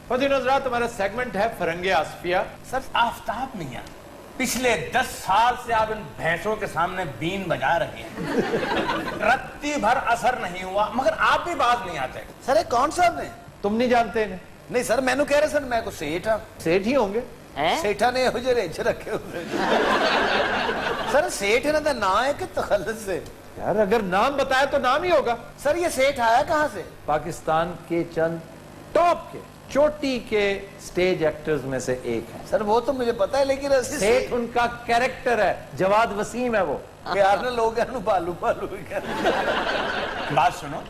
خواتین حضرات ہمارا سیگمنٹ ہے فرنگ آصفیہ. سر آفتاب نہیں ہے, پچھلے 10 سال سے آپ ان بھینسوں کے سامنے بین بجا رہے ہیں, رتی بھر اثر نہیں ہوا, مگر آپ بھی باز نہیں آتے. سر یہ کون صاحب نے؟ تم نہیں جانتے انہیں؟ نہیں سر میں کہہ رہا سر میں کو سیٹھ ہاں. سیٹھ ہی ہوں گے. سیٹھا نے یہ جو ریچ رکھے ہوئے سر سیٹھ انہوں کا نام ہے کہ تخلص سے؟ یار اگر نام بتایا تو نام ہی ہوگا. سر یہ سیٹھ آیا کہاں سے؟ پاکستان کے چند ٹاپ کے چوٹی کے سٹیج ایکٹرز میں سے ایک ہے. سر وہ تو مجھے پتا ہے لیکن سیٹھ ان کا کیریکٹر ہے, جواد وسیم ہے وہ. پیار نہ لوگ ہیں بالو بالو بات سنو,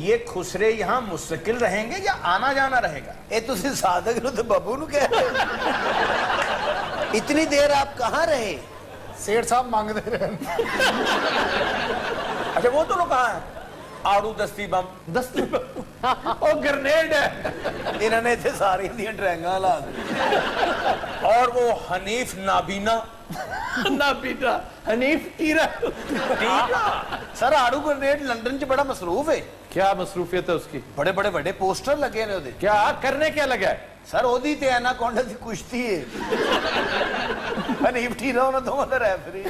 یہ خسرے یہاں مستقل رہیں گے یا آنا جانا رہے گا؟ اے تسی صادق نو تو بابو نو کہہ رہے اتنی دیر آپ کہاں رہے؟ سیٹھ صاحب مانگ دے رہے ہیں. اچھا وہ تو لوگ کہاں ہیں؟ آڑو دستی بم. دستی او گرنیڈ ہے. انہوں نے تھے ساری دیا ڈرینگاں لا دی. اور وہ حنیف نابینا نابینا حنیف ٹیرا. سر آڑو گرنیڈ لندن چ بڑا مصروف ہے. کیا مصروفیت ہے اس کی؟ بڑے بڑے بڑے پوسٹر لگے نے. کیا کرنے کیا لگا ہے؟ سر وہ تے اینا کونڈا سی کشتی ہے. حنیف ٹیرا ہونا تو مطلب ریفری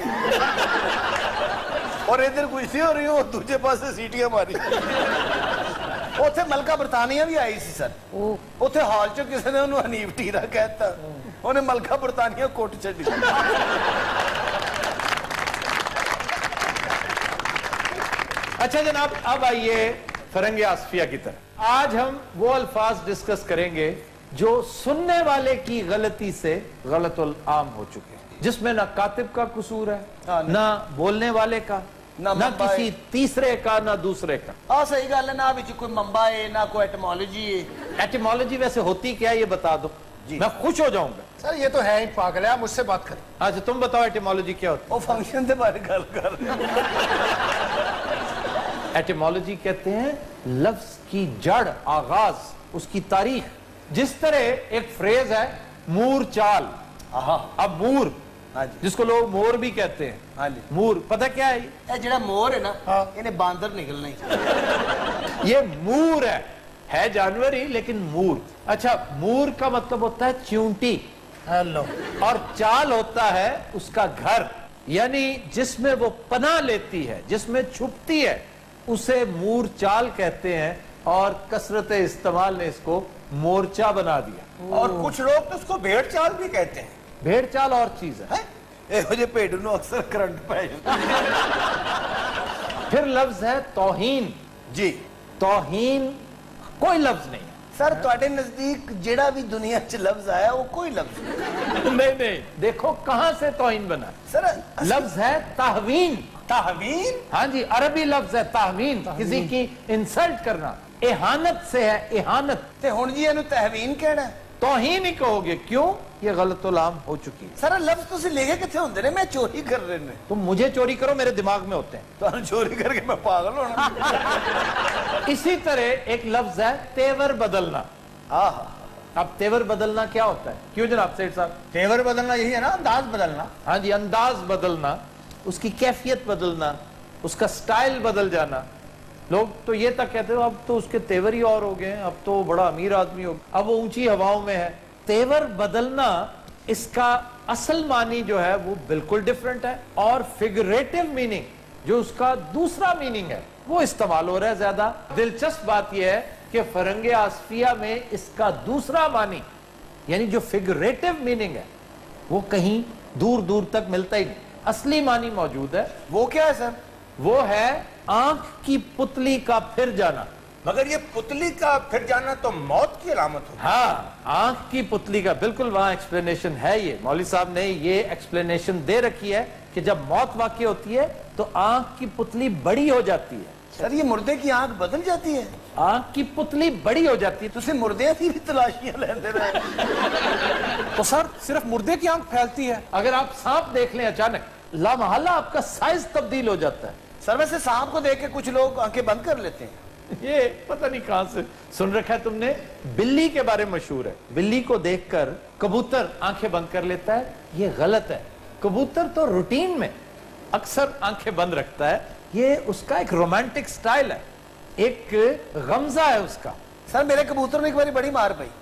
اور ادھر کشتی ہو رہی ہوں, دوسرے پاس سے سیٹیاں ماری. اوتھے ملکہ برطانیہ بھی آئی سی سر. اوتھے ہال چو کسی نے انہوں حنیف ٹیرا کہتا, انہیں ملکہ برطانیہ کوٹ چڑی. اچھا جناب اب آئیے فرنگ آصفیہ کی طرف. آج ہم وہ الفاظ ڈسکس کریں گے جو سننے والے کی غلطی سے غلط العام ہو چکے ہیں, جس میں نہ کاتب کا قصور ہے, نہ بولنے والے کا, نہ کسی تیسرے کا, نہ دوسرے کا. صحیح گل ہے, نہ بھی کوئی منبع ہے نہ کوئی ایٹمالوجی ہے. ایٹمالوجی ویسے ہوتی کیا یہ بتا دو, میں خوش ہو جاؤں گا. سر یہ تو ہے ہی پاگل ہے, آپ مجھ سے بات کریں. اچھا تم بتاؤ ایٹمالوجی کیا ہوتی ہے؟ وہ فنکشن سے بارے گل کر رہے ہیں. ایٹمالوجی کہتے ہیں لفظ کی جڑ, آغاز, اس کی تاریخ. جس طرح ایک فریز ہے مور چال. اب مور جس کو لوگ مور بھی کہتے ہیں, مور پتہ کیا ہے؟ یہ جڑا مور ہے نا انہیں باندر نکلنا ہی. یہ مور ہے جانور ہی لیکن مور. اچھا مور کا مطلب ہوتا ہے چیونٹی, اور چال ہوتا ہے اس کا گھر, یعنی جس میں وہ پناہ لیتی ہے, جس میں چھپتی ہے, اسے مور چال کہتے ہیں. اور کثرت استعمال نے اس کو مورچہ بنا دیا. اور کچھ لوگ تو اس کو بھیڑ چال بھی کہتے ہیں. بھیڑ چال اور چیز ہے. یہ پیڑ نو اکثر کرنٹ پہ. پھر لفظ ہے توہین. جی توہین کوئی لفظ نہیں ہے. سر تواڈے نزدیک جڑا بھی دنیا چ لفظ آیا وہ کوئی لفظ نہیں. نہیں دیکھو کہاں سے توہین بنا. سر لفظ ہے تہوین. تہوین؟ ہاں جی عربی لفظ ہے تہوین, کسی کی انسلٹ کرنا. احانت سے ہے, احانت. تے ہن جی اینو تہوین کہنا ہے, توہین ہی کہو گے. کیوں؟ یہ غلط العام ہو چکی ہے. سر لفظ تسی لکھے کتنے ہوندے نے؟ میں چوری کر رہے نے. تم مجھے چوری کرو, میرے دماغ میں ہوتے ہیں. تو چوری کر کے میں پاگل ہونا. اسی طرح ایک لفظ ہے تیور بدلنا. اب تیور بدلنا کیا ہوتا ہے؟ کیوں جناب سیٹھ صاحب؟ تیور بدلنا یہی ہے نا, انداز بدلنا. ہاں جی, انداز بدلنا, اس کی کیفیت بدلنا, اس کا سٹائل بدل جانا. لوگ تو یہ تک کہتے ہیں اب تو اس کے تیور ہی اور ہو گئے ہیں, اب تو بڑا امیر آدمی ہو, اب وہ اونچی ہواؤں میں ہے. تیور بدلنا اس کا اصل معنی جو ہے وہ بالکل ڈیفرنٹ ہے, اور فگریٹو میننگ جو اس کا دوسرا میننگ ہے وہ استعمال ہو رہا ہے زیادہ. دلچسپ بات یہ ہے کہ فرنگ آصفیہ میں اس کا دوسرا معنی یعنی جو فگریٹو میننگ ہے وہ کہیں دور دور تک ملتا ہی نہیں. اصلی معنی موجود ہے. وہ کیا ہے سر؟ وہ ہے آنکھ کی پتلی کا پھر جانا. مگر یہ پتلی کا پھر جانا تو موت کی علامت ہو. ہاں آنکھ کی پتلی کا بالکل وہاں ایکسپلینیشن ہے. یہ مولوی صاحب نے یہ ایکسپلینیشن دے رکھی ہے کہ جب موت واقع ہوتی ہے تو آنکھ کی پتلی بڑی ہو جاتی ہے. سر یہ مردے کی آنکھ بدل جاتی ہے؟ آنکھ کی پتلی بڑی ہو جاتی ہے. تو اسے مردے کی بھی تلاشیاں لیندے رہے. تو سر صرف مردے کی آنکھ پھیلتی ہے؟ اگر آپ سانپ دیکھ لیں اچانک لامحالہ آپ کا سائز تبدیل ہو جاتا ہے. سر ویسے سانپ کو دیکھ کے کچھ لوگ آنکھیں بند کر لیتے ہیں. یہ پتہ نہیں کہاں سے سن رکھا ہے تم نے. بلی کے بارے مشہور ہے, بلی کو دیکھ کر کبوتر آنکھیں بند کر لیتا ہے. یہ غلط ہے. کبوتر تو روٹین میں اکثر آنکھیں بند رکھتا ہے. یہ اس کا ایک رومانٹک سٹائل ہے, ایک غمزہ ہے اس کا. ਸਰ ਮੇਰੇ ਕਬੂਤਰ ਨੂੰ ਇੱਕ ਵਾਰੀ ਬੜੀ ਮਾਰ ਪਈ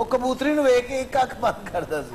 ਉਹ ਕਬੂਤਰੀ ਨੂੰ ਵੇਖ ਕੇ ਇੱਕ ਅੱਖ ਬੰਦ ਕਰਦਾ ਸੀ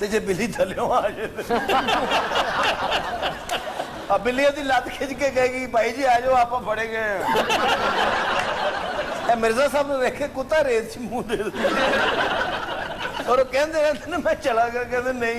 ਤੇ ਜੇ ਬਿੱਲੀ ਥੱਲਿਓਂ ਆ ਜਾਏ ਆ ਬਿੱਲੀ ਉਹਦੀ ਲੱਤ ਖਿੱਚ ਕੇ ਕਹੇਗੀ ਭਾਈ ਜੀ ਆ ਜਾਓ ਆਪਾਂ ਫੜੇ ਗਏ ਇਹ ਮਿਰਜ਼ਾ ਸਾਹਿਬ ਨੂੰ ਵੇਖ ਕੇ ਕੁੱਤਾ ਰੇਤ 'ਚ ਮੂੰਹ ਦੇ ਔਰ ਉਹ ਕਹਿੰਦੇ ਰਹਿੰਦੇ ਨੇ ਮੈਂ ਚਲਾ ਗਿਆ ਕਹਿੰਦੇ ਨਹੀਂ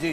ਜੀ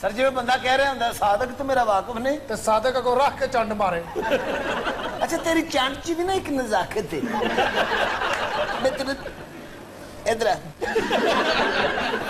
ਸਰ ਜਿਵੇਂ ਬੰਦਾ ਕਹਿ ਰਿਹਾ ਹੁੰਦਾ ਸਾਦਕ ਤੂੰ ਮੇਰਾ ਵਾਕਿਫ ਨਹੀਂ ਤੇ ਸਾਦਕ ਕੋ ਰੱਖ ਕੇ ਚੰਡ ਮਾਰੇ। ਅੱਛਾ ਤੇਰੀ ਚੰਡ 'ਚ ਵੀ ਨਾ ਇੱਕ ਨਜ਼ਾਕਤ ਹੈ ਮੈਂ ਤੈਨੂੰ ਇਧਰ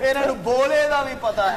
ਇਹਨਾਂ ਨੂੰ ਬੋਲੇ ਦਾ ਵੀ ਪਤਾ ਹੈ